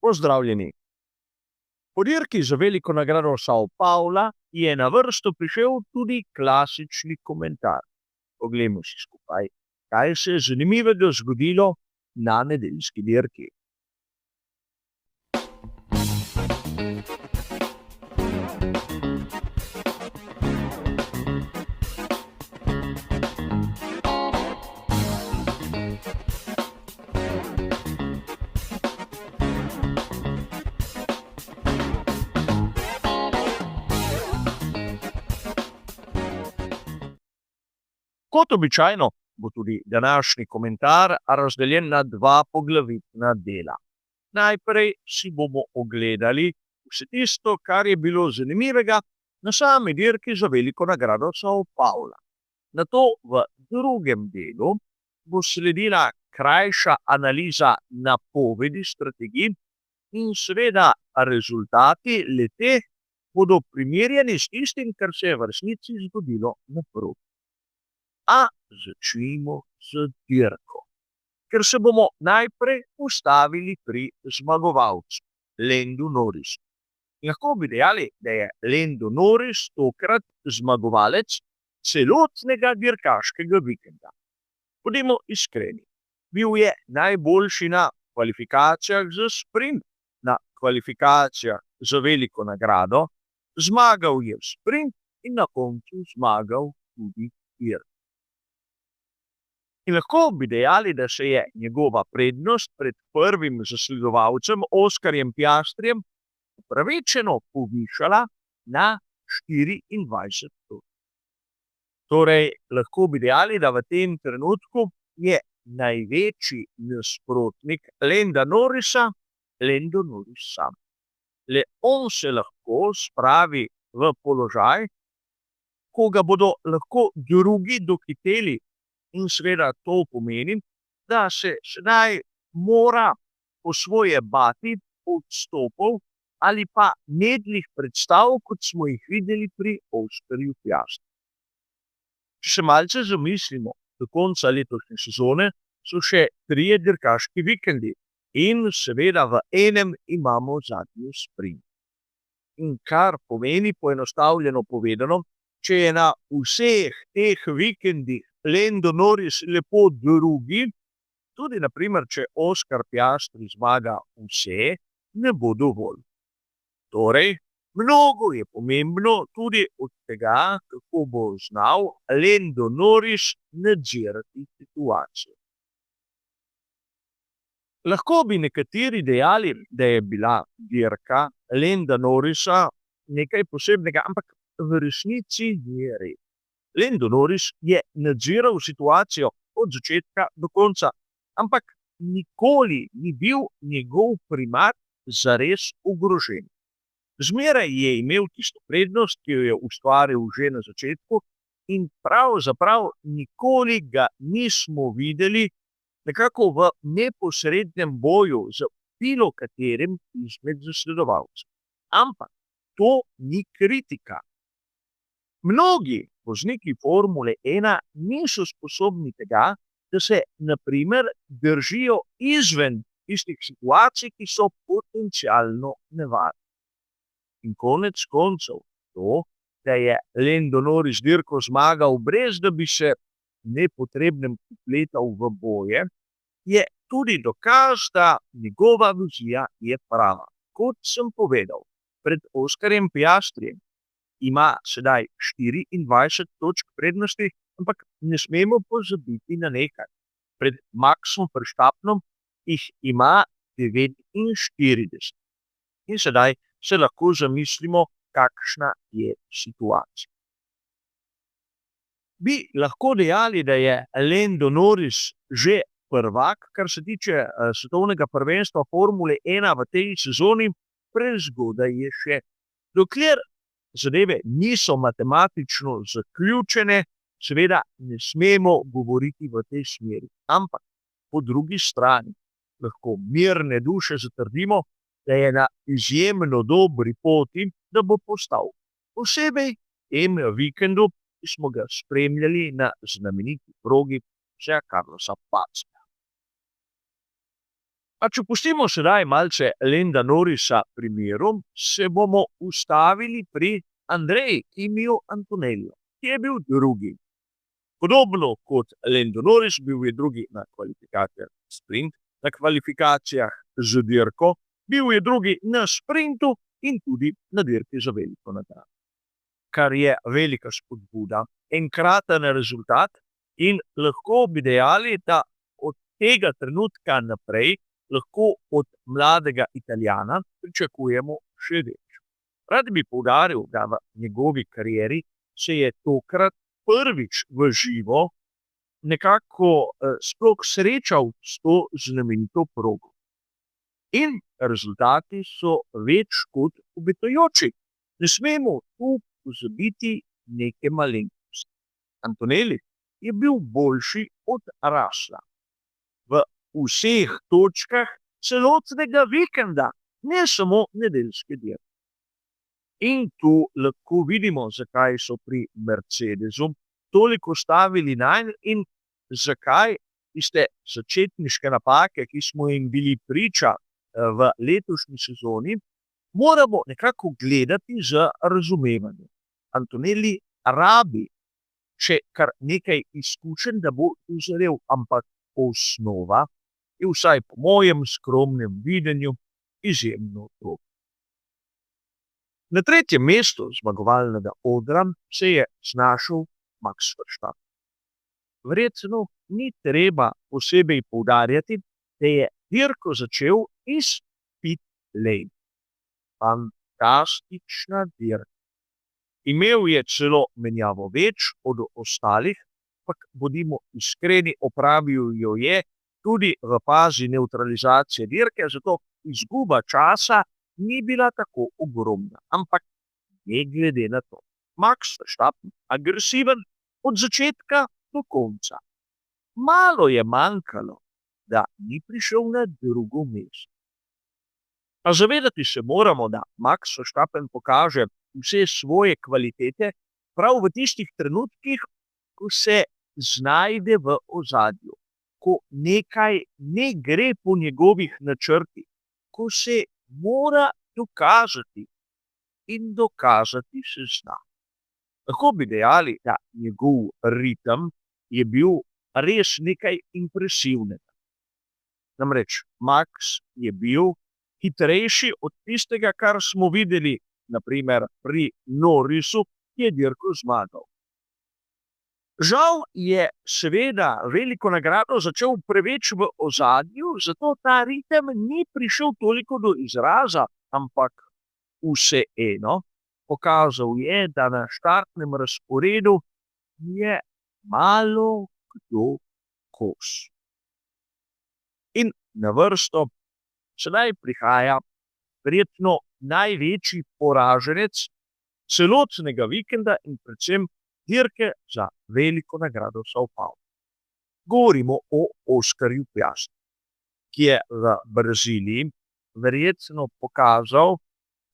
Pozdravljeni. Po dirki za veliko nagrado Sao Paula je na vrsto prišel tudi klasični komentar. Poglejmo si skupaj, kaj se je zanimivega zgodilo na nedeljski dirki. Kot običajno bo tudi današnji komentar razdeljen na dva poglavitna dela. Najprej si bomo ogledali vse tisto, kar je bilo zanimivega na sami dirki za veliko nagrado Sao Paula. Nato v drugem delu bo sledila krajša analiza napovedi strategij in seveda rezultati le-teh bodo primerjani s tistim, kar se je v resnici zgodilo na progi. A začnimo z dirko, ker se bomo najprej ustavili pri zmagovalcu, Landu Norrisu. Lahko bi dejali, da je Lando Norris tokrat zmagovalec celotnega dirkaškega vikenda. Bodimo iskreni, bil je najboljši na kvalifikacijah za sprint, na kvalifikacijah za veliko nagrado, zmagal je v sprint in na koncu zmagal tudi dirko. In lahko bi dejali, da se je njegova prednost pred prvim zasledovalcem Oskarjem Piastrijem upravičeno povišala na 24 točk. Torej, lahko bi dejali, da v tem trenutku je največji nasprotnik Landa Norrisa Lando Norris sam. Le on se lahko spravi v položaj, ko ga bodo lahko drugi dohiteli. In seveda to pomeni, da se sedaj mora po svoje bati odstopov ali pa medlih predstav, kot smo jih videli pri Oskarju Piastriju. Če se malce zamislimo, do konca letošnje sezone so še 3 dirkaški vikendi in seveda v enem imamo zadnji sprint. In kar pomeni, poenostavljeno povedano, če je na vseh teh vikendih Lando Norris lepo drugi, tudi na primer, če Oskar Piastri zmaga vse, ne bo dovolj. Torej, mnogo je pomembno tudi od tega, kako bo znal Lando Norris nadzirati situacijo. Lahko bi nekateri dejali, da je bila dirka Landa Norrisa nekaj posebnega, ampak v resnici ni res. Lando Norris je nadziral situacijo od začetka do konca, ampak nikoli ni bil njegov primat zares ogrožen. Zmeraj je imel tisto prednost, ki jo je ustvaril že na začetku, in pravzaprav nikoli ga nismo videli nekako v neposrednem boju z bilo katerim izmed zasledovalcev. Ampak to ni kritika. Mnogi vozniki Formule 1 niso sposobni tega, da se na primer držijo izven tistih situacij, ki so potencialno nevarne. In konec koncev to, da je Lando Norris dirko zmagal, brez da bi se nepotrebnem vpletal v boje, je tudi dokaz, da njegova vizija je prava. Kot sem povedal, pred Oskarjem Piastrijem ima sedaj 24 točk prednosti, ampak ne smemo pozabiti na nekaj. Pred Maxom Verstappenom jih ima 49. In sedaj se lahko zamislimo, kakšna je situacija. Bi lahko dejali, da je Lando Norris že prvak, kar se tiče svetovnega prvenstva Formule 1 v tej sezoni, prezgodaj je še. Dokler zadeve niso matematično zaključene, seveda ne smemo govoriti v tej smeri. Ampak po drugi strani lahko mirne duše zatrdimo, da je na izjemno dobri poti, da bo postal. Posebej tem vikendu, ki smo ga spremljali na znameniti progi Carlosa Paceja. A če pustimo sedaj malce Lenda Norrisa pri miru, se bomo ustavili pri Andreji Kimiju Antonellu, ki je bil drugi. Podobno kot Lando Norris, bil je drugi na kvalifikacijah sprint, na kvalifikacijah z dirko, bil je drugi na sprintu in tudi na dirki za veliko nagrado. Kar je velika spodbuda, enkraten rezultat in lahko bi dejali, da od tega trenutka naprej lahko od mladega Italijana pričakujemo še več. Rad bi poudaril, da v njegovi karieri se je tokrat prvič v živo nekako sploh srečal s to znamenito progo. In rezultati so več kot obetajoči. Ne smemo tu pozabiti neke malenkosti. Antonelli je bil boljši od Russella v vseh točkah celotnega vikenda, ne samo nedeljske dirke. In tu lahko vidimo, zakaj so pri Mercedesu toliko stavili nanj in zakaj tiste začetniške napake, ki smo jim bili priča v letošnji sezoni, moramo nekako gledati z razumevanjem. Antonelli rabi še kar nekaj izkušenj, da bo uzrel, ampak osnova je vsaj po mojem skromnem videnju izjemno dobra. Na tretjem mestu zmagovalnega odra se je znašel Max Verstappen. Verjetno ni treba posebej poudarjati, da je dirko začel iz pit lane. Fantastična dirka. Imel je celo menjavo več od ostalih, ampak bodimo iskreni, opravil jo je tudi v fazi nevtralizacije dirke, zato izguba časa ni bila tako ogromna. Ampak ne glede na to, Max Verstappen agresiven od začetka do konca. Malo je manjkalo, da ni prišel na drugo mesto. A zavedati se moramo, da Max Verstappen pokaže vse svoje kvalitete prav v tistih trenutkih, ko se znajde v ozadju, ko nekaj ne gre po njegovih načrtih, ko se mora dokazati in dokazati se zna. Lahko bi dejali, da njegov ritem je bil res nekaj impresivnega. Namreč Max je bil hitrejši od tistega, kar smo videli naprimer pri Norrisu, ki je dirko zmagal. Žal je seveda veliko nagrado začel preveč v ozadju, zato ta ritem ni prišel toliko do izraza, ampak vseeno pokazal je, da na štartnem razporedu je malo kdo kos. In na vrsto sedaj prihaja verjetno največji poraženec celotnega vikenda in predvsem dirke za veliko nagrado São Paulo. Govorimo o Oskarju Piastri, ki je v Braziliji verjetno pokazal,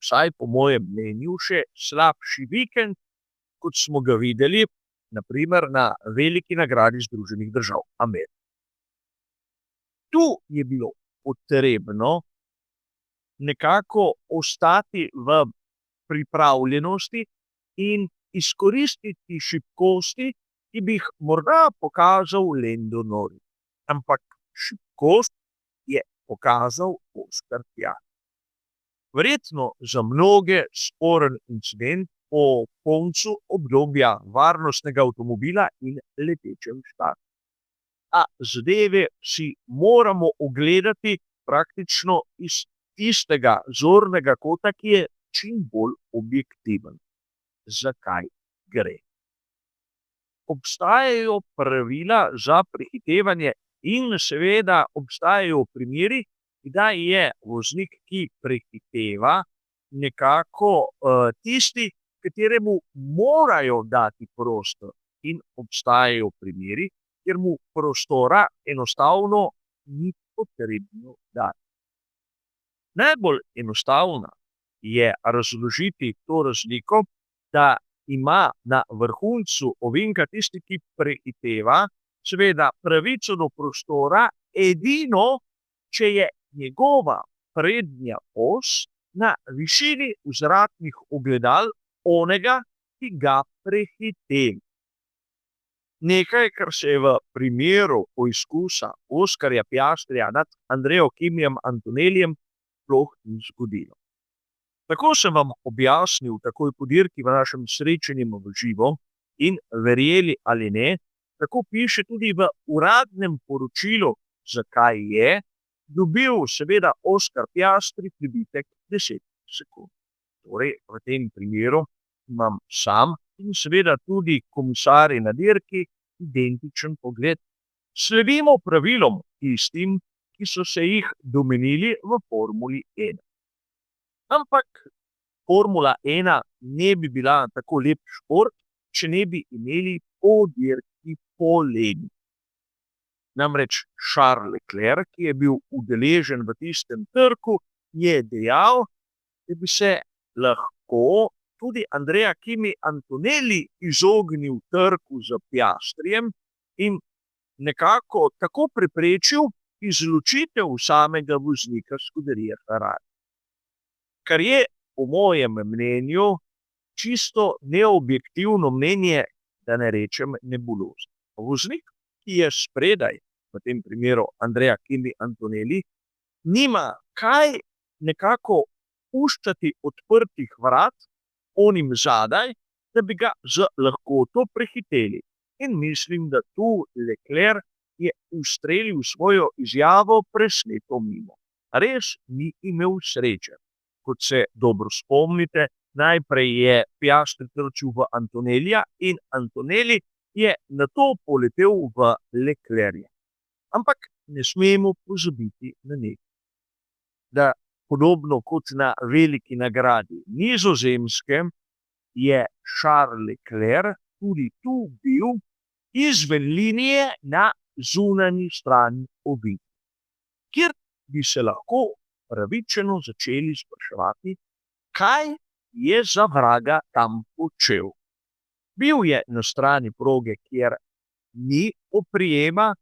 vsaj po mojem mnenju, še slabši vikend, kot smo ga videli naprimer na veliki nagradi Združenih držav Amerike. Tu je bilo potrebno nekako ostati v pripravljenosti in izkoristiti šibkosti, ki bi jih morda pokazal Lando Norris. Ampak šibkost je pokazal Oskar Piastri. Verjetno za mnoge sporen incident po koncu obdobja varnostnega avtomobila in letečem štartu. A zadeve si moramo ogledati praktično iz tistega zornega kota, ki je čim bolj objektiven. Zakaj gre? Obstajajo pravila za prehitevanje in seveda obstajajo primeri, da je voznik, ki prehiteva, nekako tisti, kateremu morajo dati prostor, in obstajajo primeri, kjer mu prostora enostavno ni potrebno dati. Najbolj enostavna je razložiti to razliko, da ima na vrhuncu ovinka tisti, ki prehiteva, seveda pravico do prostora edino, če je njegova prednja os na višini vzvratnih ogledal onega, ki ga prehiteva. Nekaj, kar se je v primeru poizkusa Oskarja Piastrija nad Andrejo Kimijem Antonellijem sploh ni zgodilo. Tako sem vam objasnil takoj po dirki v našem srečanju v živo in verjeli ali ne, tako piše tudi v uradnem poročilu, zakaj je dobil seveda Oskar Piastri pribitek 10 sekund. Torej, v tem primeru imam sam in seveda tudi komisarji na dirki identičen pogled. Sledimo pravilom tistim, ki so se jih domenili v Formuli 1. Ampak Formula 1 ne bi bila tako lep šport, če ne bi imeli po dirki polemik. Namreč Charles Leclerc, ki je bil udeležen v tistem trku, je dejal, da bi se lahko tudi Andrea Kimi Antonelli izognil trku z Piastrijem in nekako tako preprečil izločitev samega voznika scuderie Ferrari. Kar je po mojem mnenju čisto neobjektivno mnenje, da ne rečem nebulozno. Voznik, ki je spredaj, v tem primeru Andrea Kimi Antonelli, nima kaj nekako puščati odprtih vrat onim zadaj, da bi ga z lahkoto prehiteli. In mislim, da tu Leclerc je ustrelil svojo izjavo presneto mimo. Res ni imel sreče. Kot se dobro spomnite, najprej je Piastri trčil v Antonellija in Antonelli je nato poletel v Leclerca. Ampak ne smemo pozabiti na nekaj, da podobno kot na veliki nagradi Nizozemske je Charles Leclerc tudi tu bil izven linije na zunanji strani ovink, kjer bi se lahko pravičeno začeli spraševati, kaj je za vraga tam počel. Bil je na strani proge, kjer ni oprijema,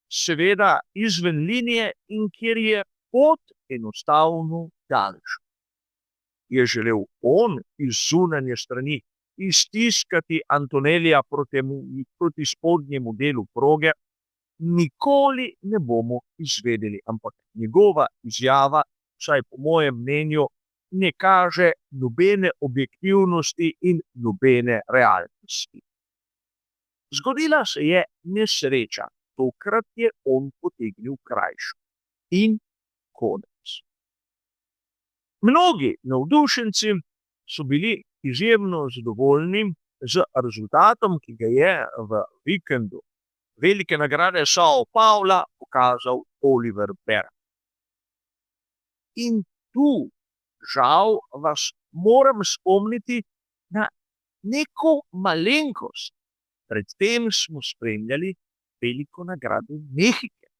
seveda izven linije in kjer je pot enostavno daljša. Je želel on iz zunanje strani iztiskati Antonellija proti spodnjemu delu proge, nikoli ne bomo izvedeli, ampak njegova izjava, vsaj po mojem mnenju, ne kaže nobene objektivnosti in nobene realnosti. Zgodila se je nesreča, tokrat je on potegnil krajšo. In konec. Mnogi navdušenci so bili izjemno zadovoljni z rezultatom, ki ga je v vikendu velike nagrade São Paula pokazal Oliver Berg. In tu, žal, vas moram spomniti na neko malenkost. Predtem smo spremljali veliko nagrado Mehike,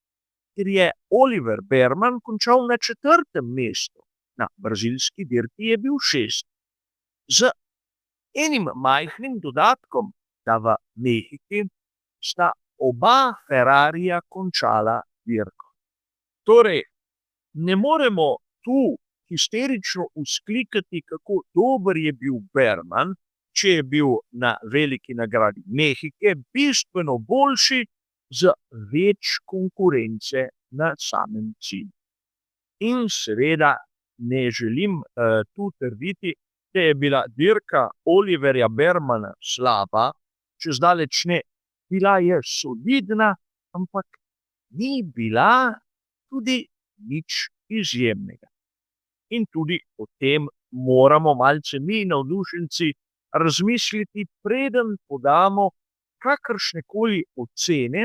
kjer je Oliver Berman končal na 4. mestu. Na brazilski dirki je bil 6. Z enim majhnim dodatkom, da v Mehiki sta oba Ferrarija končala dirko. Torej, ne moremo tu histerično vzklikati, kako dober je bil Berman, če je bil na veliki nagradi Mehike bistveno boljši z več konkurence na samem cilju. In seveda ne želim tu trditi, da je bila dirka Oliverja Bermana slaba, čez daleč ne. Bila je solidna, ampak ni bila tudi nič izjemnega. In tudi o tem moramo malce mi navdušenci razmisliti, preden podamo kakršnekoli ocene,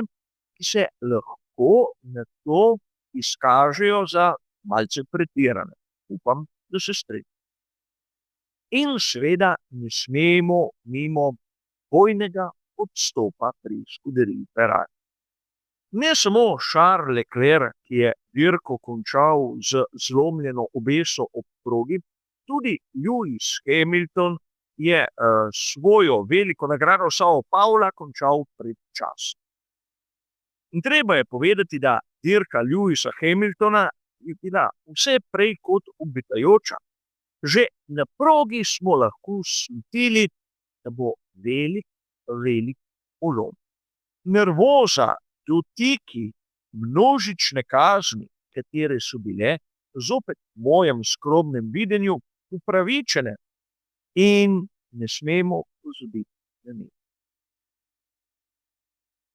ki se lahko na to izkažejo za malce pretirane. Upam, da se strinjate. In seveda ne smemo mimo bojnega odstopa pri scuderii Ferrari. Ne samo Charles Leclerc, ki je dirko končal z zlomljeno obeso ob progi, tudi Lewis Hamilton je svojo veliko nagrado São Paula končal predčasno. In treba je povedati, da dirka Lewisa Hamiltona je bila vse prej kot obetajoča. Že na progi smo lahko slutili, da bo velik, velik polom. Nervoza, dotiki, množične kazni, katere so bile, zopet v mojem skromnem videnju, upravičene in ne smemo pozabiti na njih.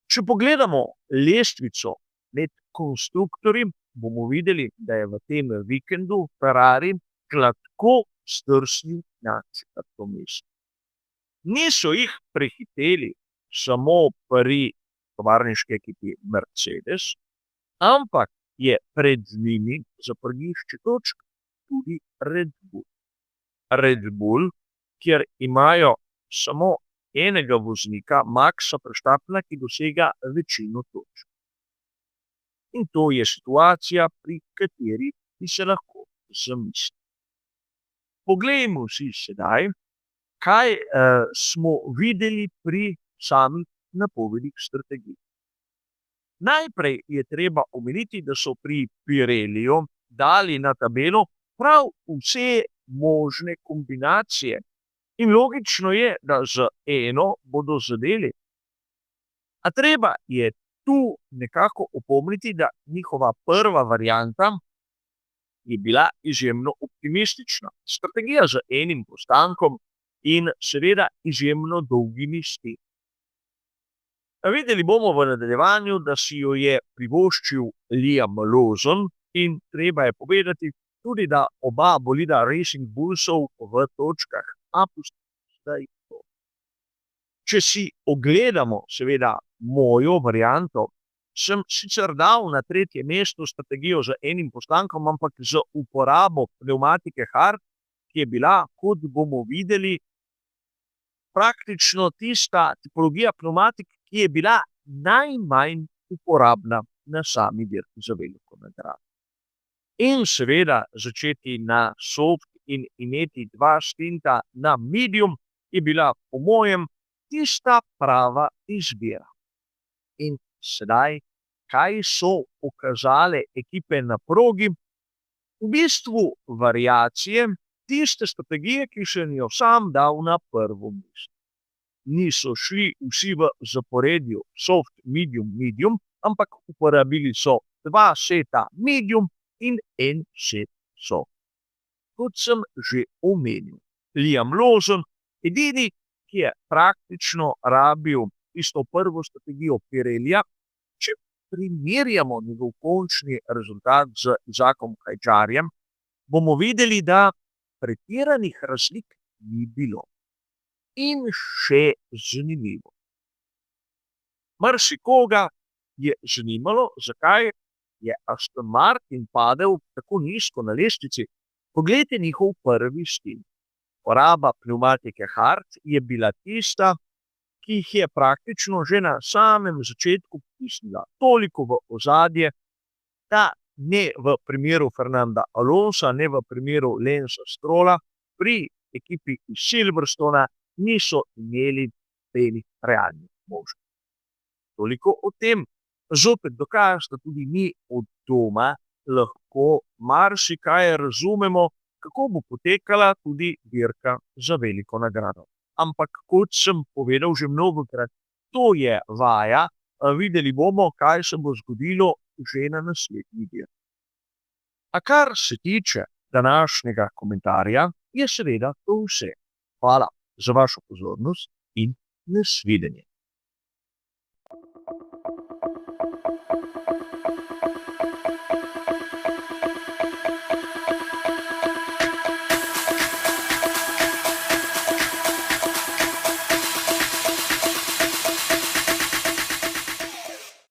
Če pogledamo lestvico med konstruktorji, bomo videli, da je v tem vikendu Ferrari gladko zdrsnil na 4. mesto. Niso jih prehiteli samo pri tovarniški ekipi Mercedes, ampak je pred njimi za prgišče točk tudi Red Bull. Red Bull, kjer imajo samo enega voznika, Maxa Verstappena, ki dosega večino točk. In to je situacija, pri kateri bi se lahko zamislili. Poglejmo si sedaj, kaj smo videli pri samih napovedih strategij. Najprej je treba omeniti, da so pri Pirelliju dali na tabelo prav vse možne kombinacije. In logično je, da z eno bodo zadeli. A treba je tu nekako opomniti, da njihova prva varianta je bila izjemno optimistična. Strategija z enim postankom in seveda izjemno dolgimi stezi. Videli bomo v nadaljevanju, da si jo je privoščil Liam Lawson in treba je povedati tudi, da oba bolida Racing Bullsov v točkah zdaj to. Če si ogledamo seveda mojo varianto, sem sicer dal na 3. mesto strategijo z enim postankom, ampak z uporabo pnevmatike hard, ki je bila, kot bomo videli, praktično tista tipologija pnevmatik, ki je bila najmanj uporabna na sami dirki za veliko nagrado. In seveda začeti na soft in imeti 2 stinta na medium je bila po mojem tista prava izbira. In sedaj, kaj so pokazale ekipe na progi? V bistvu variacije tiste strategije, ki sem jo sam dal na prvo mesto. Niso šli vsi v zaporedju soft, medium, medium, ampak uporabili so 2 seta medium in 1 set soft. Kot sem že omenil, Liam Lawson, edini, ki je praktično rabil isto prvo strategijo Pirellija, če primerjamo njegov končni rezultat z Isakom Hadjarjem, bomo videli, da pretiranih razlik ni bilo. In še zanimivo. Marsikoga je zanimalo, zakaj je Aston Martin padel tako nizko na lestvici. Poglejte njihov prvi stil. Poraba pnevmatike hard je bila tista, ki jih je praktično že na samem začetku potisnila toliko v ozadje, da ne v primeru Fernanda Alonsa, ne v primeru Lensa Strolla, pri ekipi iz Silverstona niso imeli belih realnih možnosti. Toliko o tem. Zopet dokaz, da tudi mi od doma lahko marsikaj razumemo, kako bo potekala tudi dirka za veliko nagrado. Ampak kot sem povedal že mnogokrat, to je vaja, videli bomo, kaj se bo zgodilo že na naslednji dirki. A kar se tiče današnjega komentarja, je seveda to vse. Hvala za vašo pozornost in nasvidenje.